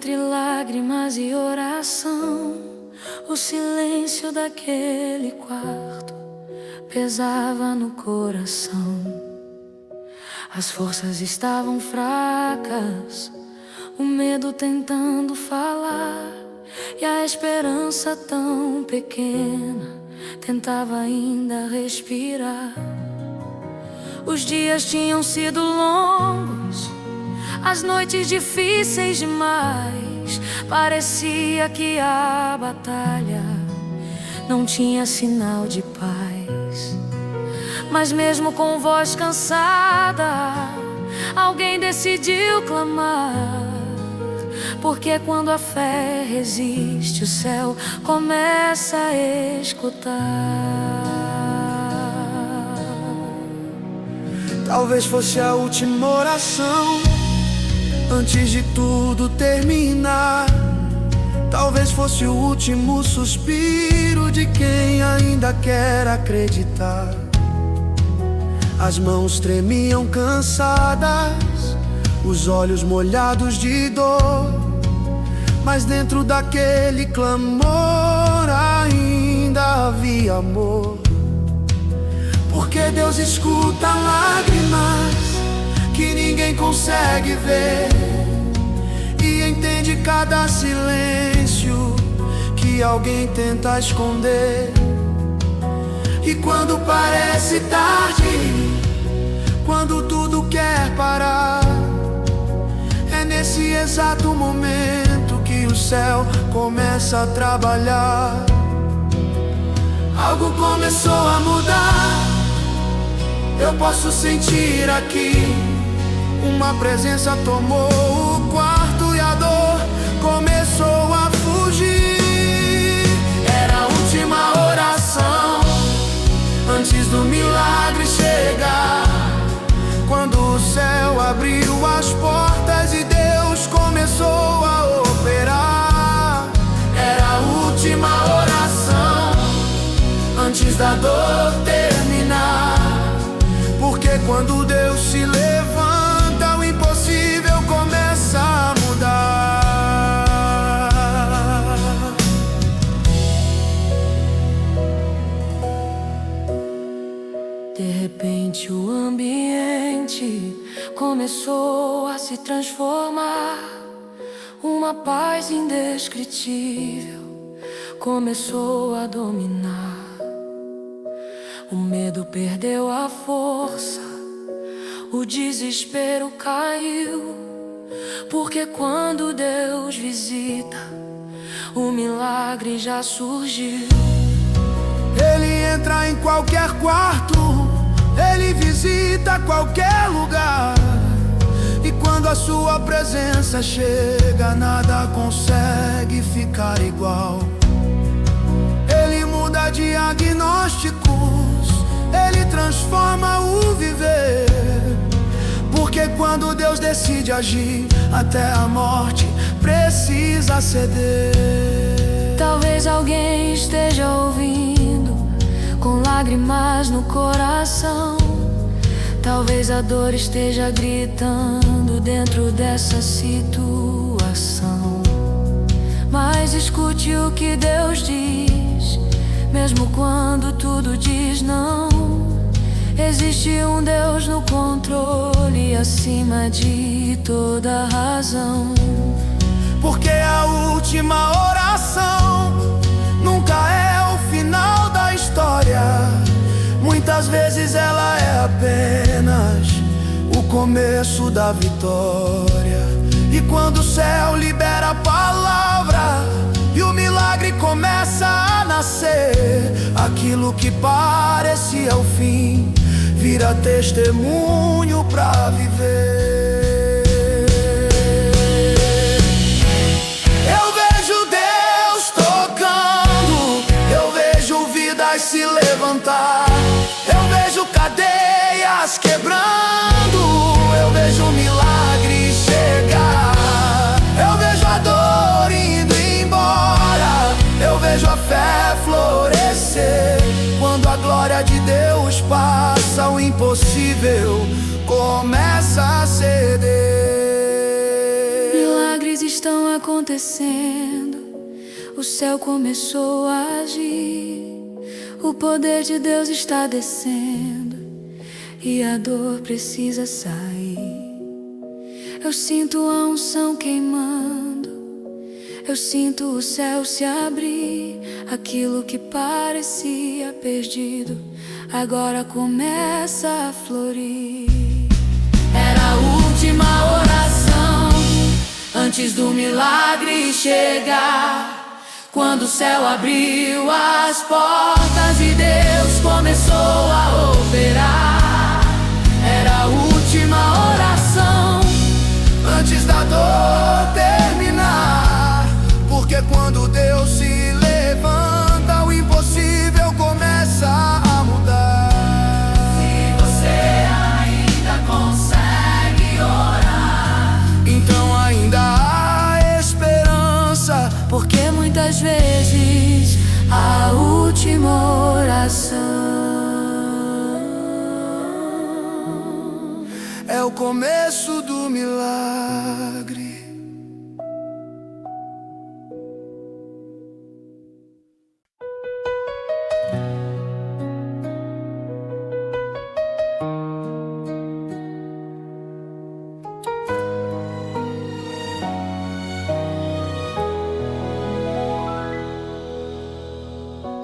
Entre lágrimas e oração, o silêncio daquele quarto pesava no coração. As forças estavam fracas, o medo tentando falar, e a esperança tão pequena tentava ainda respirar. Os dias tinham sido longos, as noites difíceis demais. Parecia que a batalha não tinha sinal de paz. Mas mesmo com voz cansada, alguém decidiu clamar. Porque quando a fé resiste, o céu começa a escutar. Talvez fosse a última oração antes de tudo terminar. Talvez fosse o último suspiro de quem ainda quer acreditar. As mãos tremiam cansadas, os olhos molhados de dor, mas dentro daquele clamor ainda havia amor. Porque Deus escuta lágrimas que ninguém consegue ver, e entende cada silêncio que alguém tenta esconder. E quando parece tarde, quando tudo quer parar, é nesse exato momento que o céu começa a trabalhar. Algo começou a mudar, eu posso sentir aqui. Uma presença tomou o quarto e a dor começou a fugir. Era a última oração antes do milagre chegar, quando o céu abriu as portas e Deus começou a operar. Era a última oração antes da dor terminar. Porque quando Deus se levanta, o impossível começa a mudar. De repente o ambiente começou a se transformar. Uma paz indescritível começou a dominar. O medo perdeu a força, o desespero caiu. Porque quando Deus visita, o milagre já surgiu. Ele entra em qualquer quarto, ele visita qualquer lugar. E quando a sua presença chega, nada consegue ficar igual. Ele muda diagnósticos, ele transforma o viver. Porque quando Deus decide agir, até a morte precisa ceder. Talvez alguém esteja ouvindo com lágrimas no coração. Talvez a dor esteja gritando dentro dessa situação. Mas escute o que Deus diz, mesmo quando tudo diz não. Existe um Deus no controle, acima de toda razão. Porque a última oração nunca é o final da história. Muitas vezes ela é apenas o começo da vitória. E quando o céu libera a palavra e o milagre começa a nascer, aquilo que parecia o fim vira testemunho pra viver. Eu vejo Deus tocando, eu vejo vidas se levantar, eu vejo cadeias quebrando, eu vejo milagres chegar, eu vejo a dor indo embora, eu vejo a fé florescer. Quando a glória de Deus passa, o impossível começa a ceder. Milagres estão acontecendo. O céu começou a agir. O poder de Deus está descendo e a dor precisa sair. Eu sinto a unção queimando, eu sinto o céu se abrir. Aquilo que parecia perdido agora começa a florir. Era a última oração antes do milagre chegar, quando o céu abriu as portas e Deus começou a operar. Era a última oração antes da dor terminar, porque quando Deus se levanta, o impossível começa a mudar. Se você ainda consegue orar, então ainda há esperança, porque muitas vezes a última oração é o começo do milagre.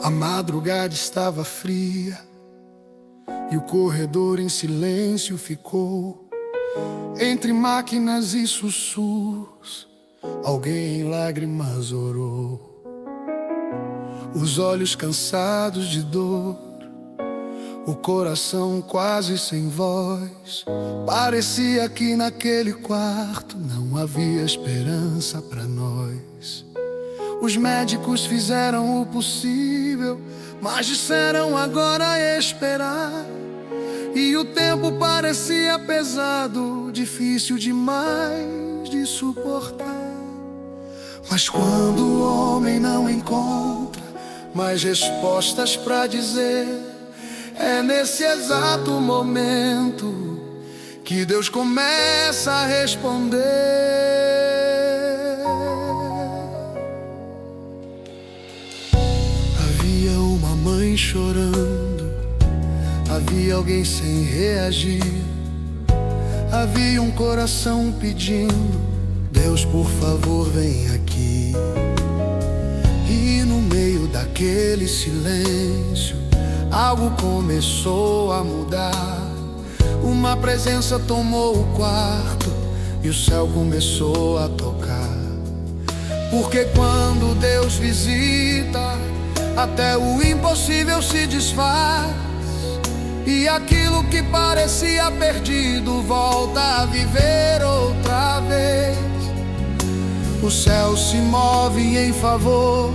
A madrugada estava fria e o corredor em silêncio ficou. Entre máquinas e sussurros, alguém em lágrimas orou. Os olhos cansados de dor, o coração quase sem voz. Parecia que naquele quarto não havia esperança para nós. Os médicos fizeram o possível, mas disseram agora esperar. E o tempo parecia pesado, difícil demais de suportar. Mas quando o homem não encontra mais respostas para dizer, é nesse exato momento que Deus começa a responder. Havia uma mãe chorando, havia alguém sem reagir, havia um coração pedindo, Deus, por favor, vem aqui. E no meio daquele silêncio, algo começou a mudar. Uma presença tomou o quarto e o céu começou a tocar. Porque quando Deus visita, até o impossível se desfaz, e aquilo que parecia perdido volta a viver outra vez. O céu se move em favor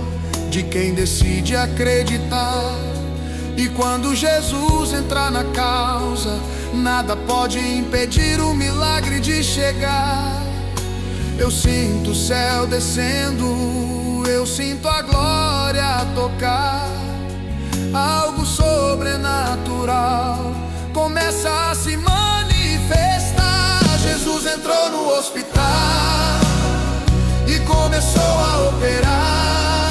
de quem decide acreditar. E quando Jesus entrar na causa, nada pode impedir o milagre de chegar. Eu sinto o céu descendo, eu sinto a glória a tocar. Algo sobrenatural começa a se manifestar. Jesus entrou no hospital e começou a operar.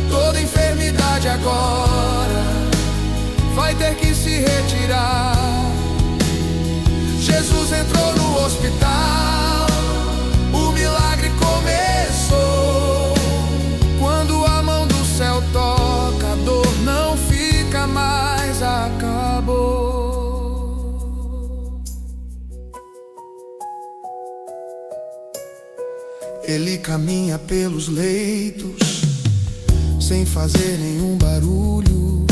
Toda enfermidade agora vai ter que se retirar. Jesus entrou no hospital, o milagre começou. Quando a mão do céu toca, a dor não fica mais, acabou. Ele caminha pelos leitos sem fazer nenhum barulho,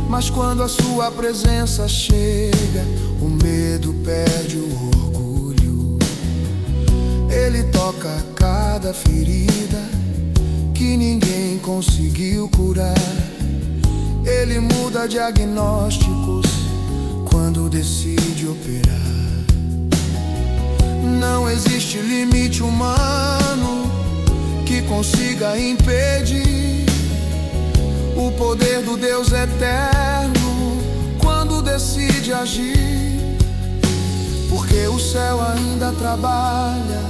mas quando a sua presença chega, o medo perde o orgulho. Ele toca cada ferida que ninguém conseguiu curar. Ele muda diagnósticos quando decide operar. Não existe limite humano que consiga impedir o poder do Deus eterno quando decide agir. Porque o céu ainda trabalha,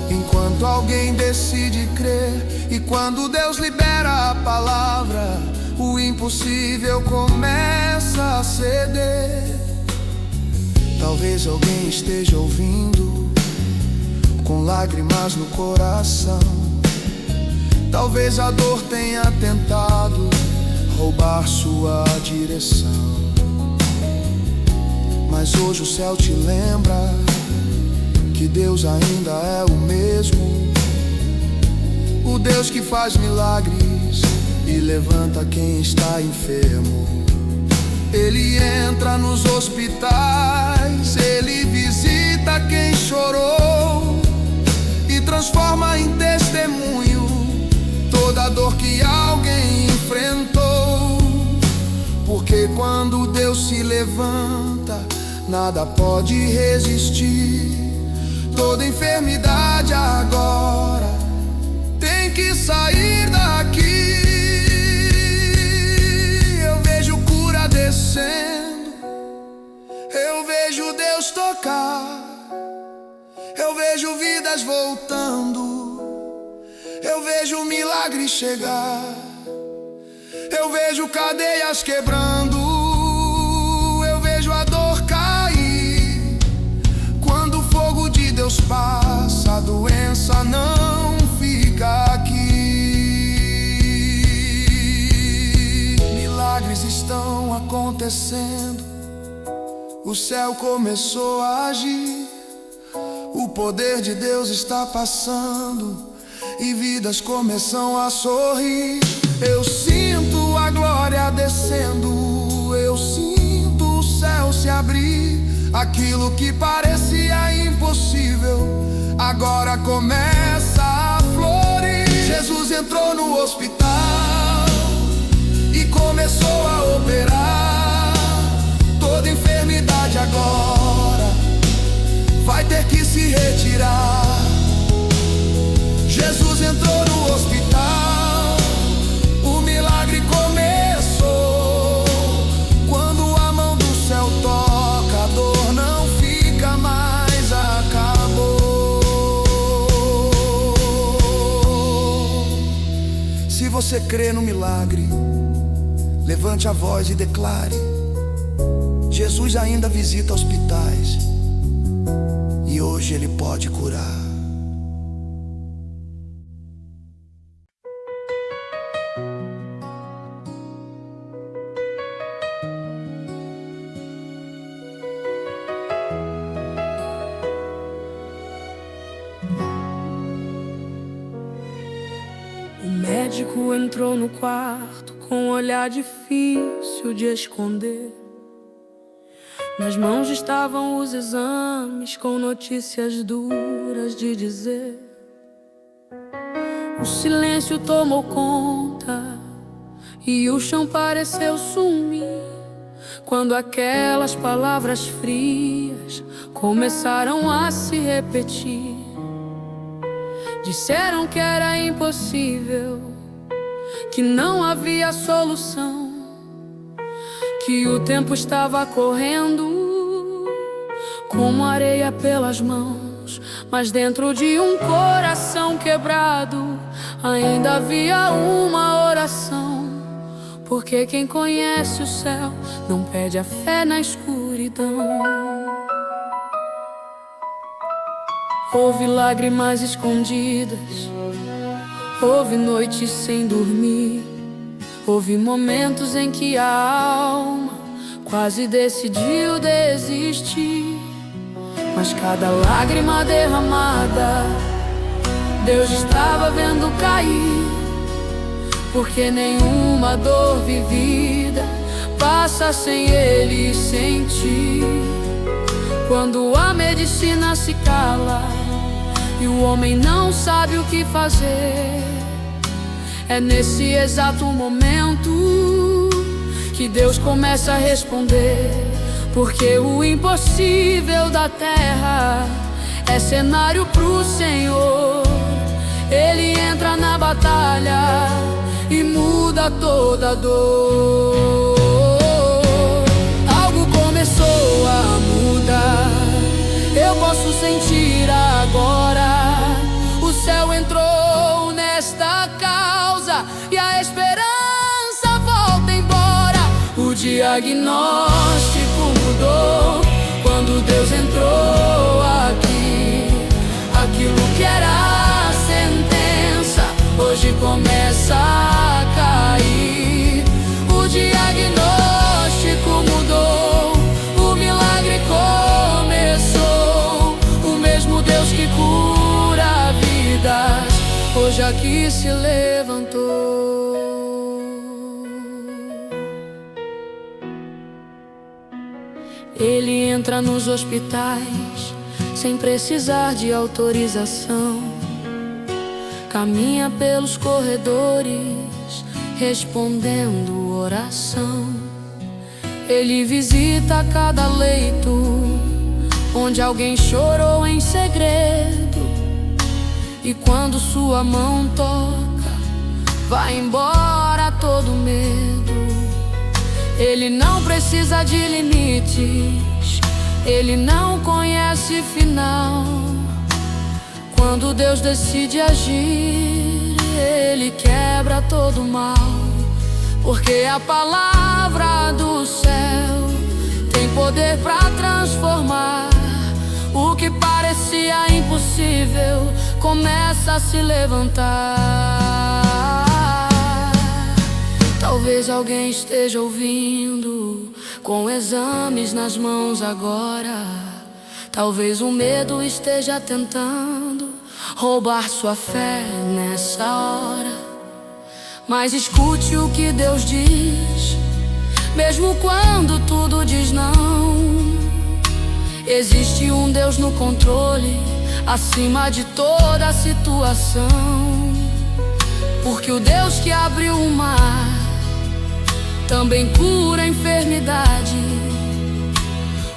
enquanto enquanto alguém decide crer. E quando Deus libera a palavra, o impossível começa a ceder. Talvez alguém esteja ouvindo com lágrimas no coração. Talvez a dor tenha tentado roubar sua direção. Mas hoje o céu te lembra que Deus ainda é o mesmo, o Deus que faz milagres e levanta quem está enfermo. Ele entra nos hospitais, ele visita quem chorou e transforma em testemunho toda a dor que alguém enfrentou. Porque quando Deus se levanta, nada pode resistir. Toda enfermidade agora tem que sair daqui. Eu vejo cura descendo, eu vejo Deus tocar, eu vejo vidas voltando, eu vejo milagres chegar, eu vejo cadeias quebrando, eu vejo a dor cair. Quando o fogo de Deus passa, a doença não fica aqui. Milagres estão acontecendo, o céu começou a agir, o poder de Deus está passando e vidas começam a sorrir. Eu sinto a glória descendo, eu sinto o céu se abrir. Aquilo que parecia impossível agora começa a florir. Jesus entrou no hospital e começou a operar. Toda enfermidade agora vai ter que se retirar. Jesus entrou no hospital, o milagre começou. Quando a mão do céu toca, a dor não fica mais, acabou. Se você crê no milagre, levante a voz e declare: Jesus ainda visita hospitais e hoje Ele pode curar. O médico entrou no quarto com um olhar difícil de esconder. Nas mãos estavam os exames com notícias duras de dizer. O silêncio tomou conta e o chão pareceu sumir, quando aquelas palavras frias começaram a se repetir. Disseram que era impossível, que não havia solução, que o tempo estava correndo como areia pelas mãos. Mas dentro de um coração quebrado ainda havia uma oração. Porque quem conhece o céu não perde a fé na escuridão. Houve lágrimas escondidas, houve noites sem dormir, houve momentos em que a alma quase decidiu desistir. Mas cada lágrima derramada, Deus estava vendo cair. Porque nenhuma dor vivida passa sem Ele sentir. Quando a medicina se cala e o homem não sabe o que fazer, é nesse exato momento que Deus começa a responder. Porque o impossível da terra é cenário pro Senhor. Ele entra na batalha e muda toda a dor. Algo começou a mudar, eu posso sentir agora. O céu entrou nesta causa e a esperança volta embora. O diagnóstico mudou quando Deus entrou aqui. Aquilo que era sentença hoje começa a cair. O diagnóstico mudou, o milagre começou. O mesmo Deus que cura vidas hoje aqui se levantou. Ele entra nos hospitais sem precisar de autorização. Caminha pelos corredores respondendo oração. Ele visita cada leito onde alguém chorou em segredo. E quando sua mão toca, vai embora todo medo. Ele não precisa de limites, ele não conhece final. Quando Deus decide agir, ele quebra todo mal. Porque a palavra do céu tem poder pra transformar. O que parecia impossível começa a se levantar. Talvez alguém esteja ouvindo com exames nas mãos agora. Talvez o medo esteja tentando roubar sua fé nessa hora. Mas escute o que Deus diz, mesmo quando tudo diz não. Existe um Deus no controle, acima de toda a situação. Porque o Deus que abriu o mar também cura a enfermidade.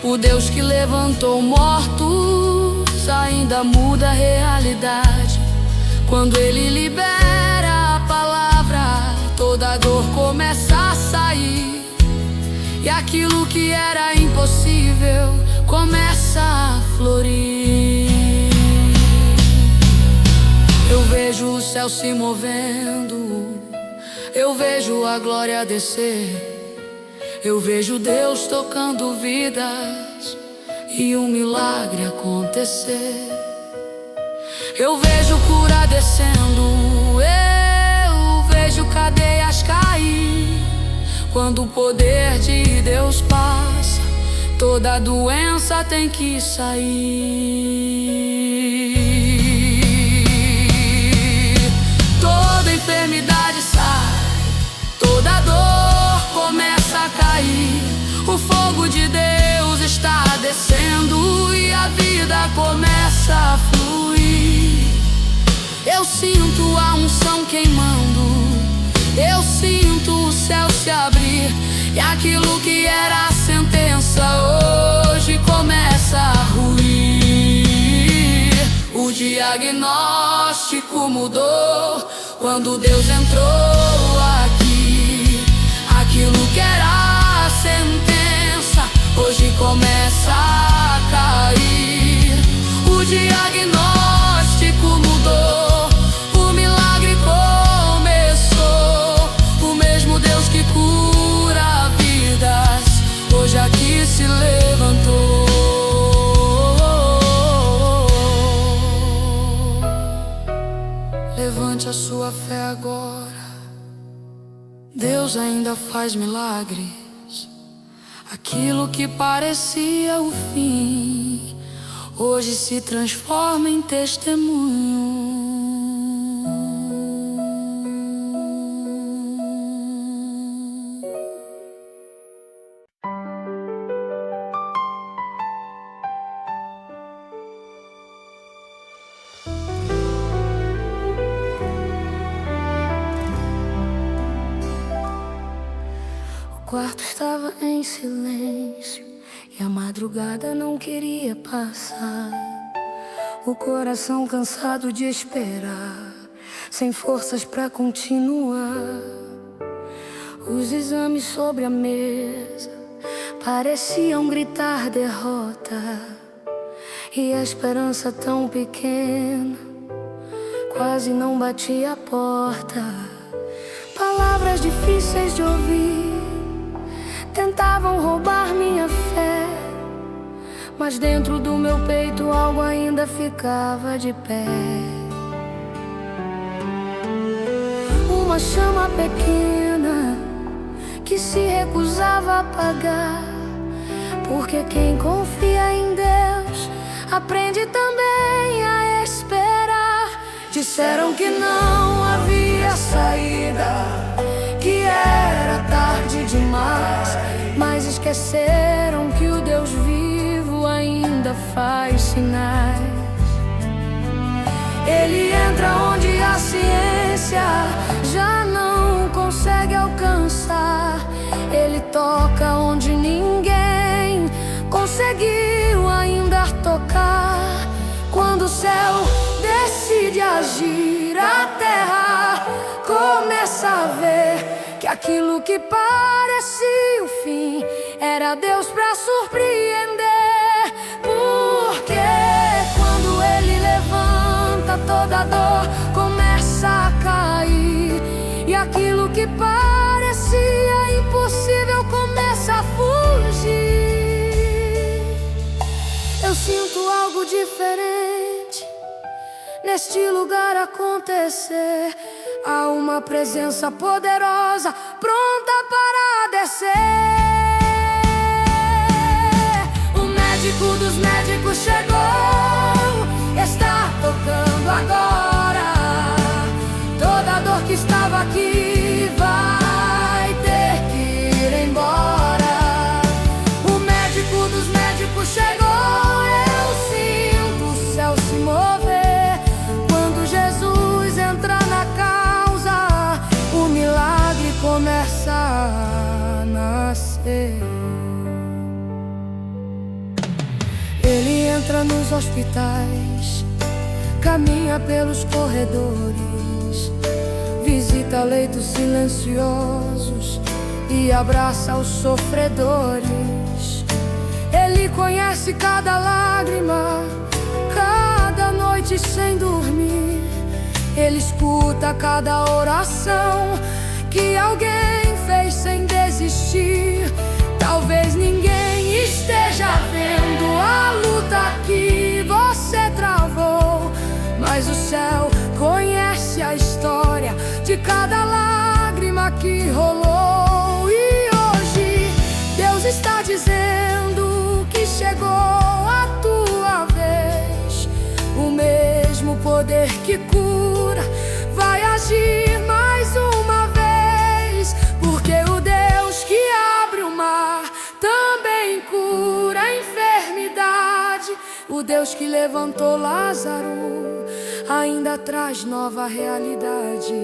O Deus que levantou mortos ainda muda a realidade. Quando Ele libera a palavra, toda dor começa a sair. E aquilo que era impossível começa a florir. Eu vejo o céu se movendo, eu vejo a glória descer. Eu vejo Deus tocando vidas e um milagre acontecer. Eu vejo cura descendo, eu vejo cadeias cair. Quando o poder de Deus passa, toda doença tem que sair. Toda enfermidade sai, toda dor começa a cair. O fogo de Deus está descendo e a vida começa a fluir. Eu sinto a unção queimando, eu sinto o céu se abrir. E aquilo que era sentença hoje começa a ruir. O diagnóstico mudou quando Deus entrou aqui. Aquilo que era sentença hoje começa a cair. O diagnóstico mudou, o milagre começou. O mesmo Deus que cura vidas hoje aqui se levantou. Levante a sua fé agora. Deus ainda faz milagres. Aquilo que parecia o fim hoje se transforma em testemunho. O quarto estava em silêncio e a madrugada não queria passar. O coração cansado de esperar, sem forças pra continuar. Os exames sobre a mesa pareciam gritar derrota, e a esperança tão pequena quase não bati a porta. Palavras difíceis de ouvir tentavam roubar minha fé, mas dentro do meu peito algo ainda ficava de pé. Uma chama pequena que se recusava a apagar, porque quem confia em Deus aprende também a esperar. Disseram que não havia saída, que era tarde demais, mas esqueceram que o Deus vivo ainda faz sinais. Ele entra onde a ciência já não consegue alcançar. Ele toca onde ninguém conseguiu ainda tocar. Quando o céu decide agir, a terra começa a ver que aquilo que parecia o fim era Deus pra surpreender. Porque quando Ele levanta, toda dor começa a cair, e aquilo que parecia impossível começa a fugir. Eu sinto algo diferente neste lugar acontecer. Há uma presença poderosa pronta para descer. O médico dos médicos chegou, está tocando agora. Toda dor que estava aqui vai ter que ir embora. O médico dos médicos chegou. Eu sinto o céu se mover quando Jesus entra na causa. O milagre começa a nascer. Ele entra nos hospitais, caminha pelos corredores, visita leitos silenciosos e abraça os sofredores. Ele conhece cada lágrima, cada noite sem dormir. Ele escuta cada oração que alguém fez sem desistir. Talvez ninguém esteja vendo a luta que você travou, mas o céu conhece a história de cada lágrima que rolou. E hoje Deus está dizendo que chegou a tua vez. O mesmo poder que cura vai agir mais uma vez, porque o Deus que abre o mar também cura a enfermidade. O Deus que levantou Lázaro ainda traz nova realidade.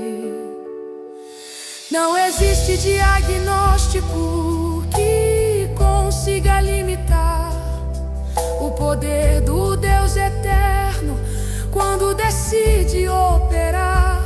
Não existe diagnóstico que consiga limitar o poder do Deus eterno quando decide operar.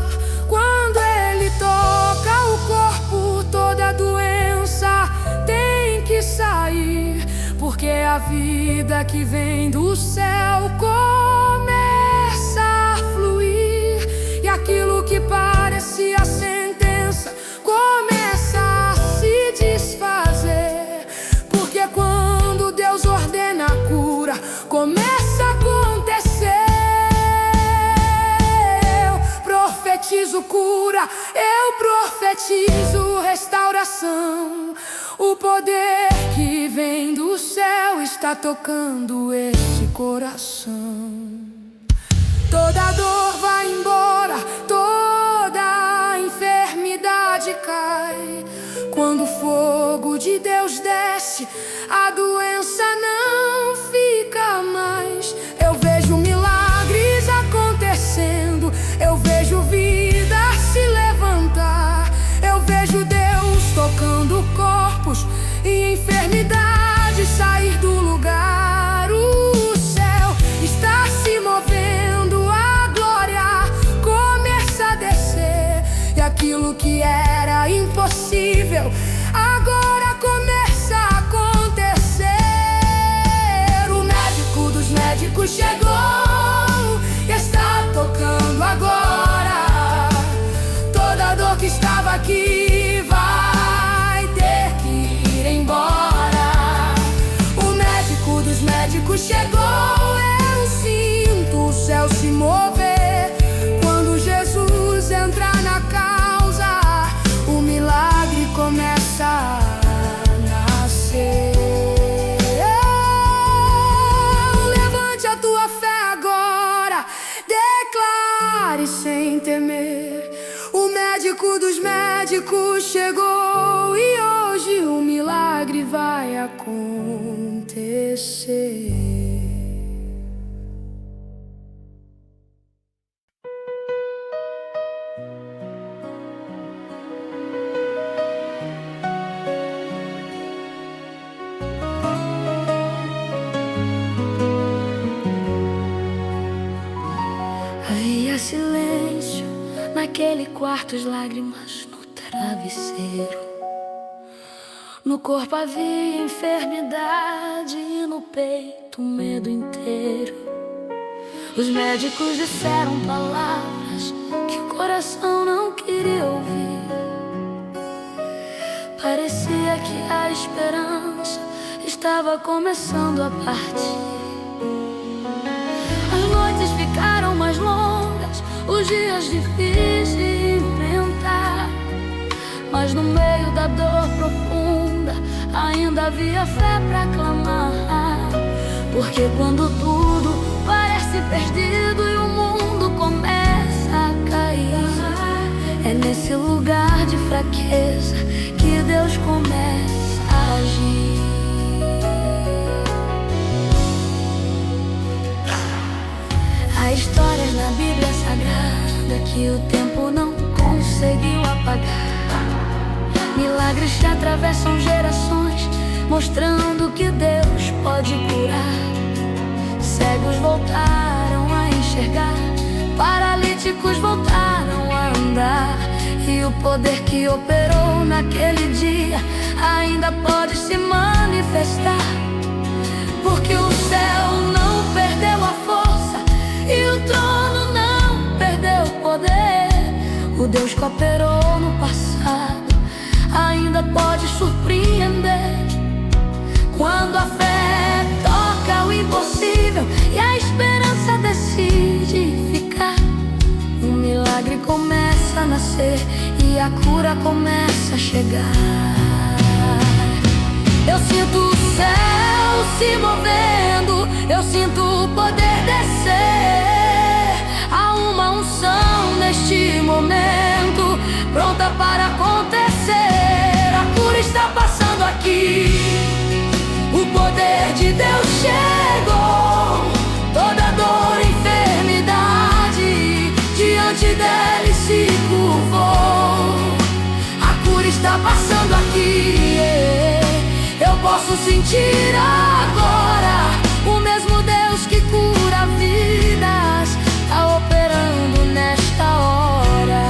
Quando Ele toca o corpo, toda doença tem que sair, porque a vida que vem do céu começa a fluir, e aquilo que parecia sentença começa a se desfazer. Porque quando Deus ordena a cura, começa a acontecer. Eu profetizo cura, eu profetizo restauração. O poder que vem do céu está tocando esse coração. Toda dor vai embora, toda enfermidade cai. Quando o fogo de Deus desce, a doença não fica mais. Eu vejo milagres acontecendo, eu vejo vida se levantar. Eu vejo Deus tocando corpos e enfermidades sair do lugar. O céu está se movendo, a glória começa a descer, e aquilo que era impossível agora começa a acontecer. se mover. Quando Jesus entra na causa, o milagre começa a nascer. Levante a tua fé agora, declare sem temer. O médico dos médicos chegou e hoje o milagre vai acontecer. Havia silêncio naquele quarto, as lágrimas no travesseiro. No corpo havia enfermidade e no peito o medo inteiro. Os médicos disseram palavras que o coração não queria ouvir. Parecia que a esperança estava começando a partir. As noites ficaram mais longas, os dias difíceis de enfrentar. Mas no meio da dor profunda ainda havia fé pra clamar. Porque quando tudo parece perdido e o mundo começa a cair, é nesse lugar de fraqueza que Deus começa a agir. Há histórias na Bíblia Sagrada que o tempo não conseguiu apagar. Milagres que atravessam gerações, mostrando que Deus pode curar. Cegos voltaram a enxergar, paralíticos voltaram a andar. E o poder que operou naquele dia ainda pode se manifestar. Porque o céu não perdeu a força e o trono não perdeu o poder. O Deus que operou no passado ainda pode surpreender. Quando a fé toca o impossível e a esperança decide ficar, um milagre começa a nascer e a cura começa a chegar. Eu sinto o céu se movendo, eu sinto o poder descer. Há uma unção neste momento, pronta para acontecer. A cura está passando aqui, o poder de Deus chegou. Toda dor e enfermidade diante dele se curvou. A cura está passando aqui, eu posso sentir agora. O mesmo Deus que cura vidas está operando nesta hora.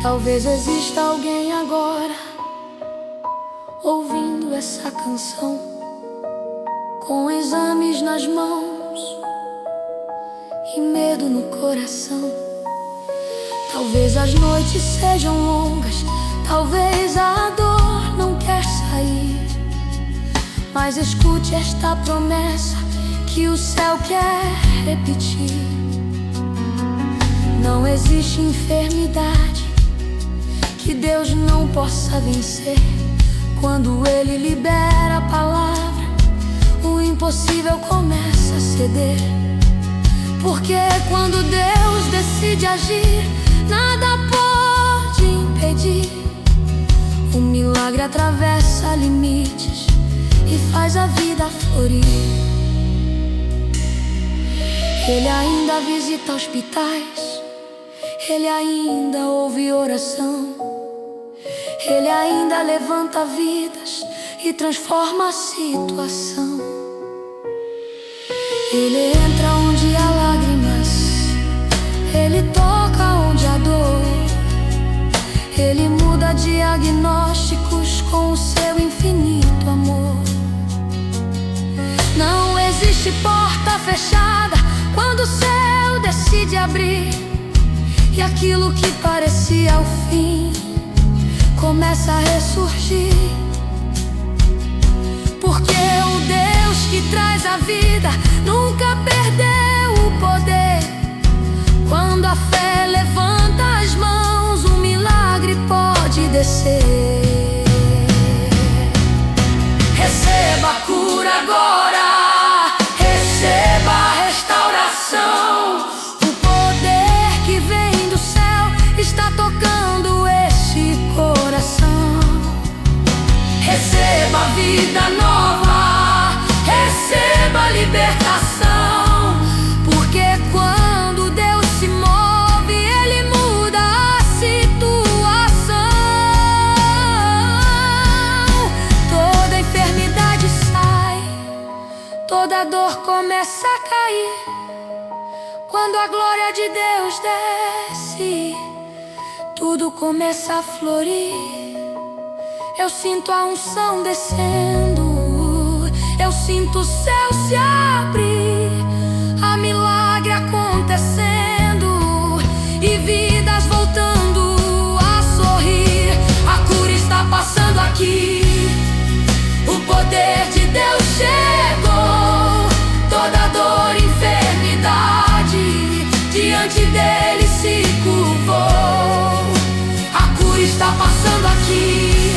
Talvez exista alguém agora ouvindo essa canção, com exames nas mãos e medo no coração. Talvez as noites sejam longas, talvez a dor não quer sair, mas escute esta promessa que o céu quer repetir. Não existe enfermidade que Deus não possa vencer. Quando Ele libera a palavra, o impossível começa a ceder. Porque quando Deus decide agir, nada pode impedir. O milagre atravessa limites e faz a vida florir. Ele ainda visita hospitais, Ele ainda ouve oração, Ele ainda levanta vidas e transforma a situação. Ele entra onde há lágrimas, Ele toca onde há dor. Ele muda diagnósticos com o seu infinito amor. Não existe porta fechada quando o céu decide abrir, e aquilo que parecia o fim começa a ressurgir. Porque o Deus acontecer. Receba a cura agora, receba a restauração. O poder que vem do céu está tocando esse coração. Receba a vida nova, receba a libertação. Porque quando Deus se move, Ele muda a situação. Toda enfermidade sai, toda dor começa a cair. Quando a glória de Deus desce, tudo começa a florir. Eu sinto a unção descendo, eu sinto o céu se abrir, há milagre acontecendo e vidas voltando a sorrir. A cura está passando aqui, o poder de Deus chegou. Toda dor e enfermidade diante dele se curvou. A cura está passando aqui,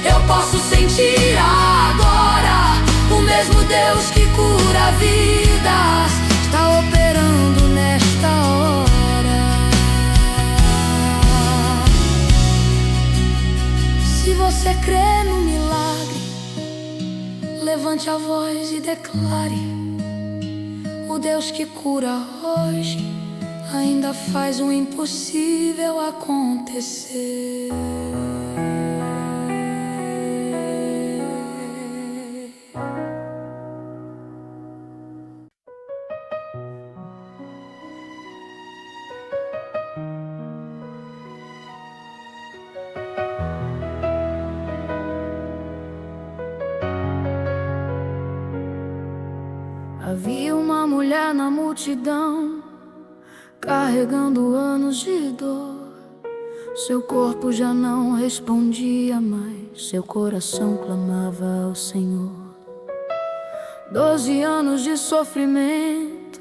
eu posso sentir agora. O mesmo Deus que cura vidas está operando nesta hora. Se você crê no milagre, levante a voz e declare: o Deus que cura hoje ainda faz o impossível acontecer. Havia uma mulher na multidão, carregando anos de dor. Seu corpo já não respondia mais, seu coração clamava ao Senhor. 12 anos de sofrimento,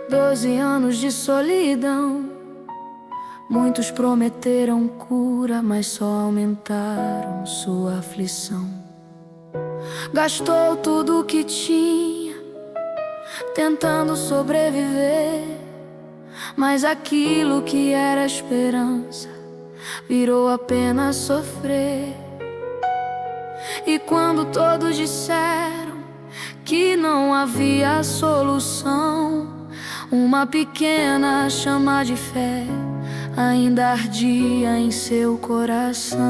12 anos de solidão. Muitos prometeram cura, mas só aumentaram sua aflição. Gastou tudo o que tinha, tentando sobreviver, mas aquilo que era esperança virou apenas sofrer. E quando todos disseram que não havia solução, uma pequena chama de fé ainda ardia em seu coração.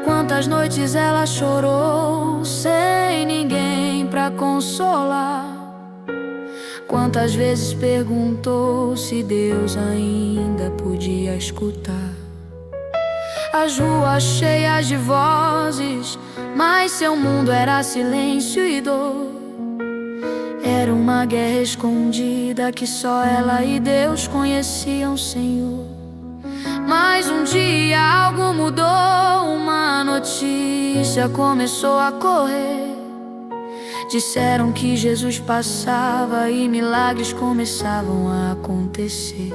Quantas noites ela chorou sem ninguém pra consolar. Quantas vezes perguntou se Deus ainda podia escutar. As ruas cheias de vozes, mas seu mundo era silêncio e dor. Era uma guerra escondida que só ela e Deus conheciam, Senhor. Mas um dia algo mudou, uma notícia começou a correr. Disseram que Jesus passava e milagres começavam a acontecer.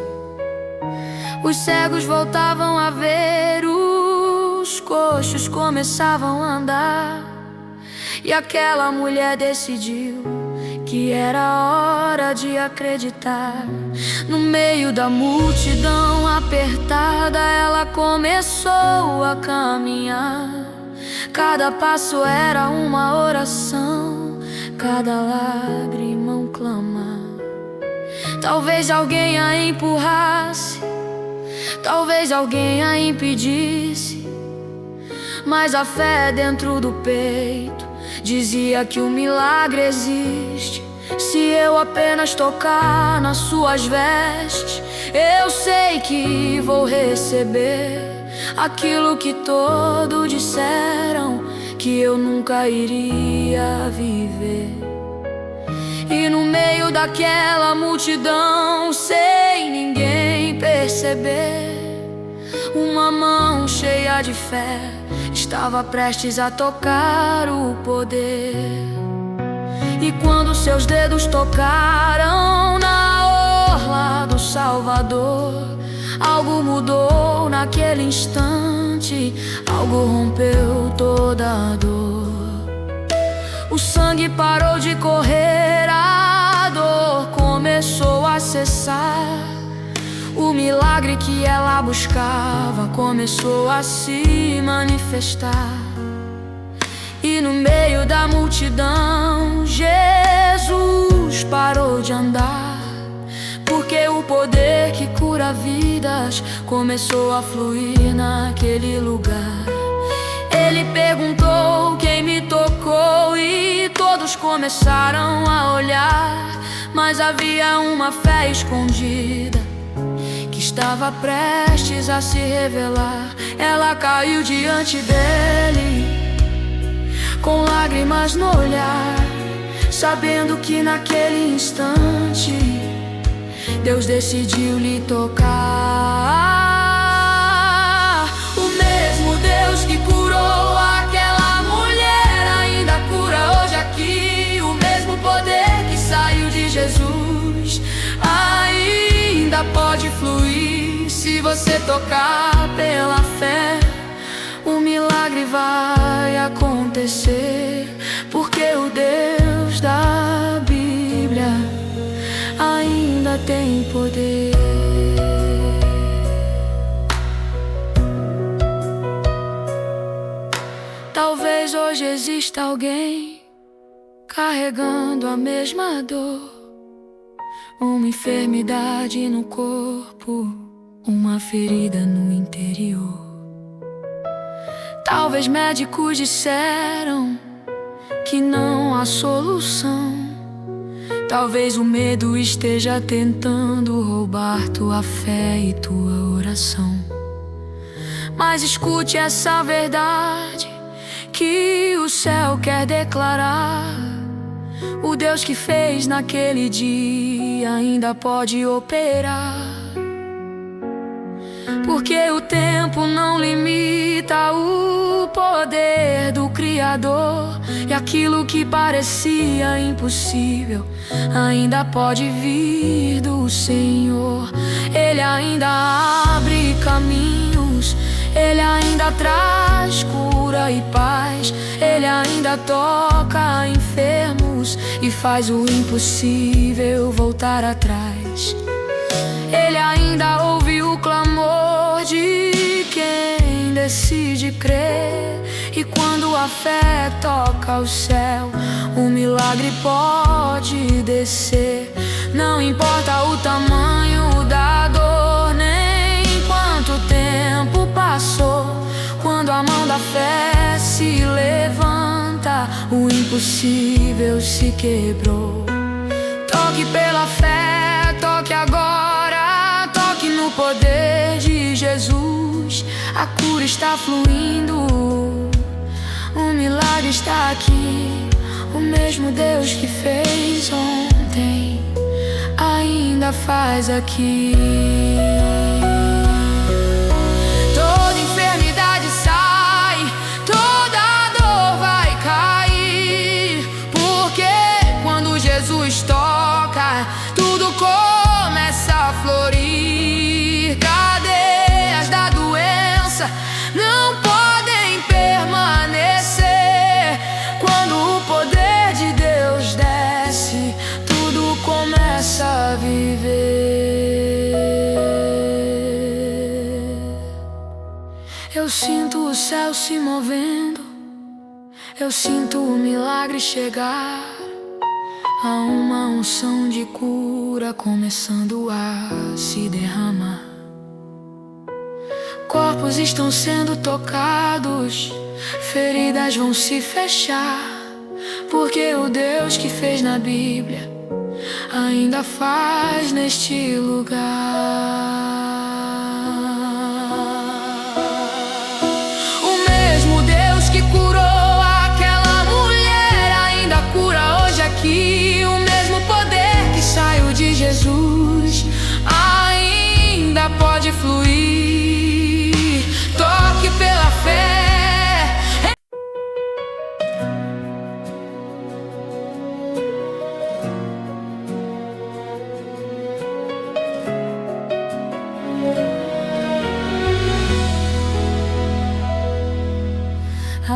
Os cegos voltavam a ver, os coxos começavam a andar. E aquela mulher decidiu que era hora de acreditar. No meio da multidão apertada, ela começou a caminhar. Cada passo era uma oração, cada lágrima um clamar. Talvez alguém a empurrasse, talvez alguém a impedisse, mas a fé dentro do peito dizia que o milagre existe. Se eu apenas tocar nas suas vestes, eu sei que vou receber aquilo que todos disseram que eu nunca iria viver. E no meio daquela multidão, sem ninguém perceber, uma mão cheia de fé estava prestes a tocar o poder. E quando seus dedos tocaram na Salvador. Algo mudou naquele instante, algo rompeu toda a dor. O sangue parou de correr, a dor começou a cessar. O milagre que ela buscava começou a se manifestar. E no meio da multidão, Jesus parou de andar, porque o poder que cura vidas começou a fluir naquele lugar. Ele perguntou quem me tocou e todos começaram a olhar, mas havia uma fé escondida que estava prestes a se revelar. Ela caiu diante dele com lágrimas no olhar, sabendo que naquele instante Deus decidiu lhe tocar. O mesmo Deus que curou aquela mulher ainda cura hoje aqui. O mesmo poder que saiu de Jesus ainda pode fluir. Se você tocar pela fé, o milagre vai acontecer, porque o Deus da Bíblia ainda tem poder. Talvez hoje exista alguém carregando a mesma dor, uma enfermidade no corpo, uma ferida no interior. Talvez médicos disseram que não há solução. Talvez o medo esteja tentando roubar tua fé e tua oração. Mas escute essa verdade que o céu quer declarar: o Deus que fez naquele dia ainda pode operar. Porque o tempo não limita o poder do Criador, e aquilo que parecia impossível ainda pode vir do Senhor. Ele ainda abre caminhos, Ele ainda traz cura e paz. Ele ainda toca enfermos e faz o impossível voltar atrás. Ele ainda ouve o clamor de quem decide crer, e quando a fé toca o céu, o milagre pode descer. Não importa o tamanho da dor, nem quanto tempo passou, quando a mão da fé se levanta, o impossível se quebrou. Toque pela fé, toque agora, toque no poder de Jesus. A cura está fluindo, o milagre está aqui. O mesmo Deus que fez ontem ainda faz aqui. Toda enfermidade sai, toda dor vai cair, porque quando Jesus toca, tudo começa a florir. Cadeias da doença não podem permanecer. Quando o poder de Deus desce, tudo começa a viver. Eu sinto o céu se movendo, eu sinto o milagre chegar. Há uma unção de cura começando a se derramar. Corpos estão sendo tocados, feridas vão se fechar, porque o Deus que fez na Bíblia ainda faz neste lugar. O mesmo Deus que curou aquela mulher ainda cura hoje aqui. O mesmo poder que saiu de Jesus ainda pode fluir. Toque pela fé.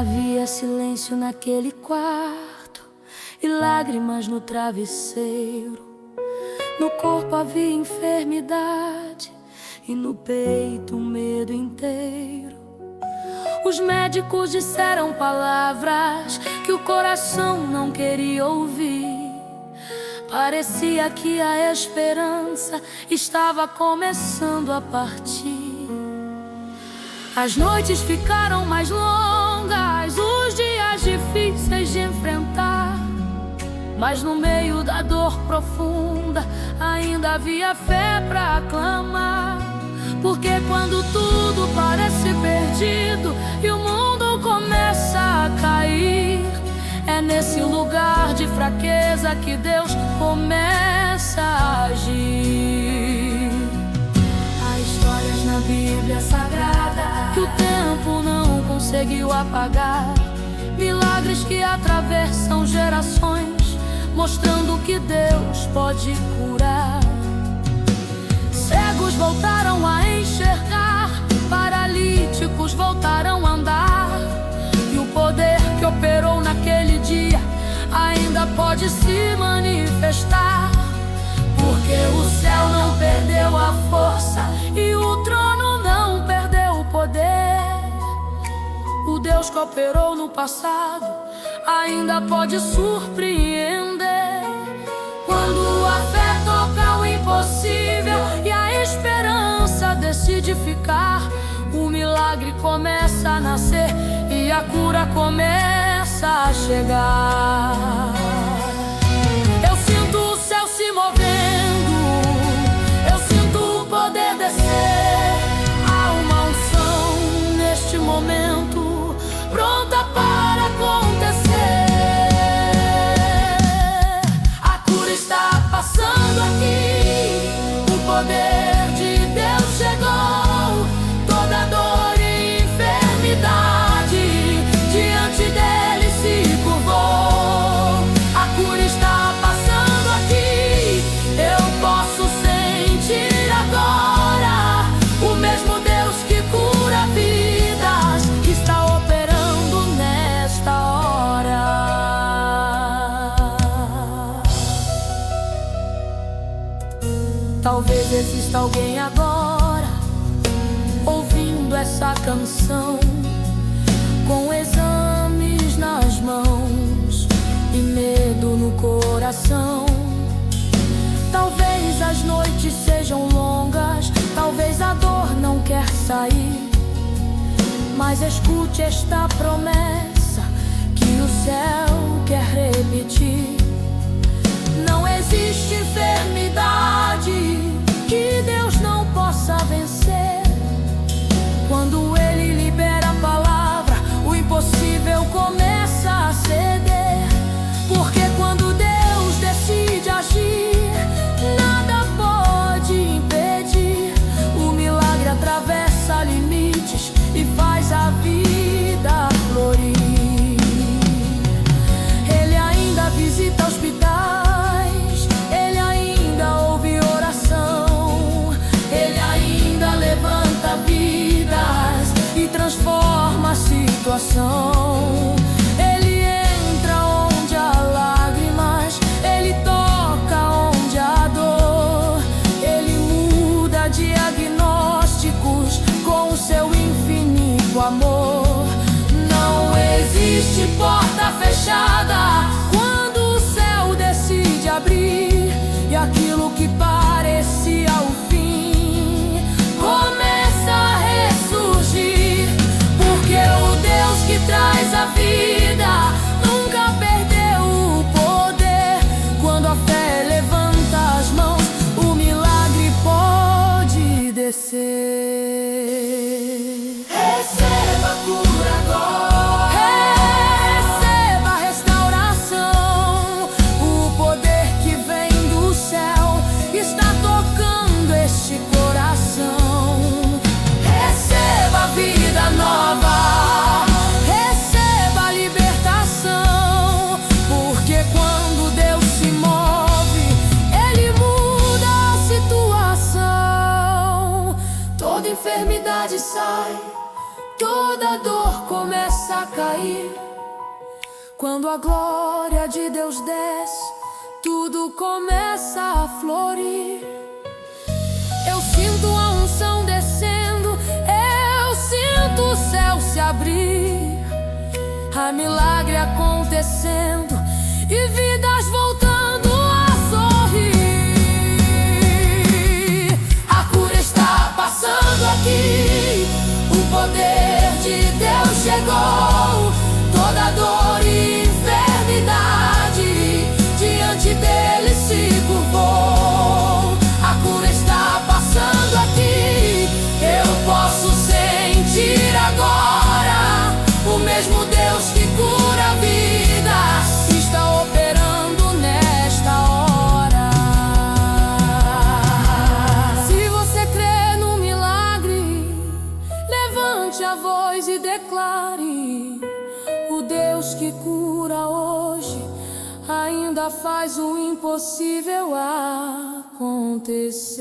Havia silêncio naquele quarto e lágrimas no travesseiro. No corpo havia enfermidade e no peito um medo inteiro. Os médicos disseram palavras que o coração não queria ouvir. Parecia que a esperança estava começando a partir. As noites ficaram mais longas, os dias difíceis de enfrentar. Mas no meio da dor profunda ainda havia fé pra clamar. Porque quando tudo parece perdido e o mundo começa a cair, é nesse lugar de fraqueza que Deus começa a agir. Há histórias na Bíblia Sagrada que o tempo não conseguiu apagar. Milagres que atravessam gerações, mostrando que Deus pode curar. Cegos voltaram a enxergar, paralíticos voltaram a andar. E o poder que operou naquele dia ainda pode se manifestar. Porque o céu não perdeu a força e o trono não perdeu o poder. O Deus que operou no passado ainda pode surpreender. Quando a fé toca o impossível e a esperança decide ficar, o milagre começa a nascer e a cura começa a chegar. Eu sinto o céu se movendo, eu sinto o poder descer. Há uma unção neste momento, pronta para acontecer. A cura está passando aqui, o poder de Deus chegou. Toda dor e enfermidade diante dele se curvou. A cura está passando aqui, eu posso sentir agora. O mesmo Deus que cura vidas está operando nesta hora. Talvez exista alguém agora ouvindo essa canção, com exames nas mãos e medo no coração. Talvez as noites sejam longas, talvez a dor não quer sair, mas escute esta promessa que o céu quer repetir. Não existe enfermidade que Deus não possa vencer. Quando Ele libera a palavra, o impossível começa a ceder. Porque quando Deus decide agir, nada pode impedir. O milagre atravessa limites e faz a vida florir. Ele ainda visita hospitais, Ele ainda ouve oração, Ele ainda levanta vidas e transforma a situação. Ele entra onde há lágrimas, Ele toca onde há dor. Ele muda diagnósticos com o seu infinito amor. Não existe porta fechada quando o céu decide abrir, e aquilo que parecia o fim começa a ressurgir. Porque o Deus que traz a vida nunca perdeu o poder. Quando a fé levanta as mãos, o milagre pode descer. Receba a cura agora, receba a restauração. O poder que vem do céu está tocando este coração. Receba a vida nova, receba a libertação. Porque quando Deus se move, Ele muda a situação. Toda enfermidade sai, toda dor começa a cair. Quando a glória de Deus desce, tudo começa a florir. Eu sinto a unção descendo, eu sinto o céu se abrir, há milagre acontecendo e vidas voltando a sorrir. A cura está passando aqui, o poder de Deus chegou. Toda dor e enfermidade diante dele se curvou. A cura está passando aqui, eu posso sentir agora. O mesmo Deus que cura a vida está operando nesta hora. Se você crê no milagre, levante a voz e declare: o Deus que cura hoje ainda faz o impossível acontecer.